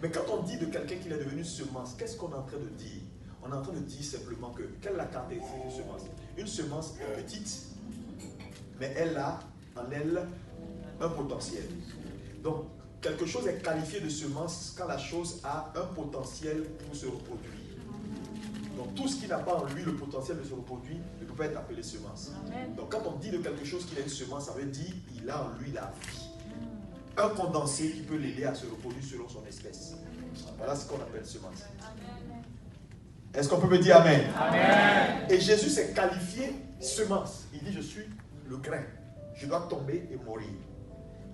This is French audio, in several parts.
Mais quand on dit de quelqu'un qu'il est devenu semence, qu'est-ce qu'on est en train de dire? On est en train de dire simplement que, quelle est la caractéristique d'une semence? Une semence est petite, mais elle a en elle un potentiel. Donc, quelque chose est qualifié de semence quand la chose a un potentiel pour se reproduire. Donc, tout ce qui n'a pas en lui le potentiel de se reproduire ne peut pas être appelé semence. Amen. Donc, quand on dit de quelque chose qu'il a une semence, ça veut dire qu'il a en lui la vie. Un condensé qui peut l'aider à se reproduire selon son espèce. Voilà ce qu'on appelle semence. Est-ce qu'on peut me dire amen? Amen. Et Jésus s'est qualifié semence. Il dit, je suis le grain. Je dois tomber et mourir.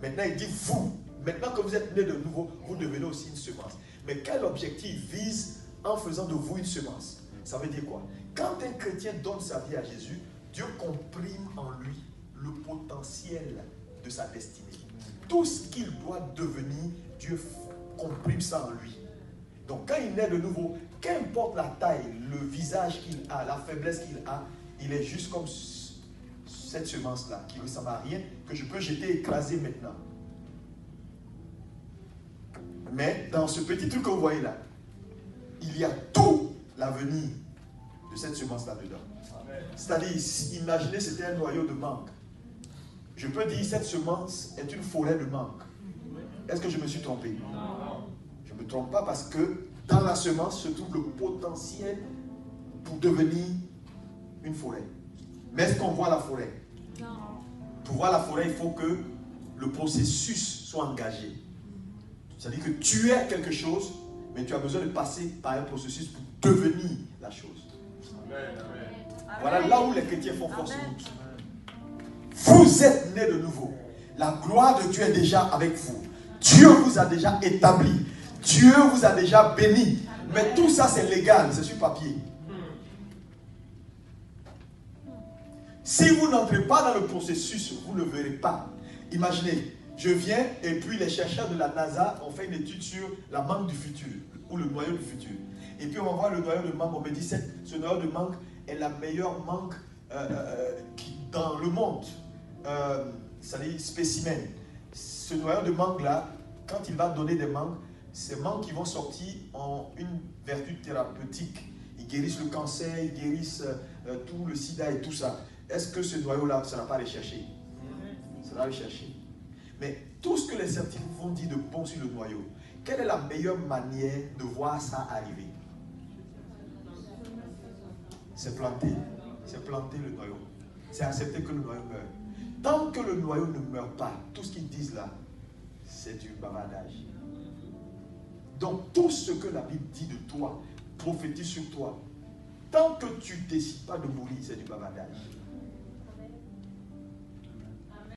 Maintenant, il dit, vous, maintenant que vous êtes né de nouveau, vous devenez aussi une semence. Mais quel objectif vise en faisant de vous une semence? Ça veut dire quoi? Quand un chrétien donne sa vie à Jésus, Dieu comprime en lui le potentiel de sa destinée. Tout ce qu'il doit devenir, Dieu comprime ça en lui. Donc quand il naît de nouveau, qu'importe la taille, le visage qu'il a, la faiblesse qu'il a, il est juste comme cette semence-là, qui ne ressemble à rien, que je peux jeter, écraser maintenant. Mais dans ce petit truc que vous voyez là, il y a tout l'avenir de cette semence-là dedans. C'est-à-dire, imaginez c'était un noyau de mangue. Je peux dire cette semence est une forêt de mangue. Est-ce que je me suis trompé? Non. Je ne me trompe pas parce que dans la semence se trouve le potentiel pour devenir une forêt. Mais est-ce qu'on voit la forêt? Non. Pour voir la forêt, il faut que le processus soit engagé. C'est-à-dire que tu es quelque chose, mais tu as besoin de passer par un processus pour devenir la chose. Amen. Voilà là où les chrétiens font force route. Vous êtes nés de nouveau. La gloire de Dieu est déjà avec vous. Dieu vous a déjà établi. Dieu vous a déjà béni. Mais tout ça c'est légal, c'est sur papier. Si vous n'entrez pas dans le processus, vous ne verrez pas. Imaginez, je viens et puis les chercheurs de la NASA ont fait une étude sur la mangue du futur, ou le noyau du futur. Et puis on va voir le noyau de mangue, on me dit ce noyau de mangue est la meilleure mangue dans le monde. C'est-à-dire spécimen. Ce noyau de mangue là, quand il va donner des mangues, ces mangues qui vont sortir ont une vertu thérapeutique. Ils guérissent le cancer, ils guérissent tout le sida et tout ça. Est-ce que ce noyau là, ça n'a pas à aller chercher? Ça va aller chercher. Mais tout ce que les scientifiques vont dire de bon sur le noyau, quelle est la meilleure manière de voir ça arriver? C'est planter. C'est planter le noyau. C'est accepter que le noyau meure. Tant que le noyau ne meurt pas, tout ce qu'ils disent là, c'est du bavardage. Donc tout ce que la Bible dit de toi, prophétise sur toi, tant que tu ne décides pas de mourir, c'est du bavardage.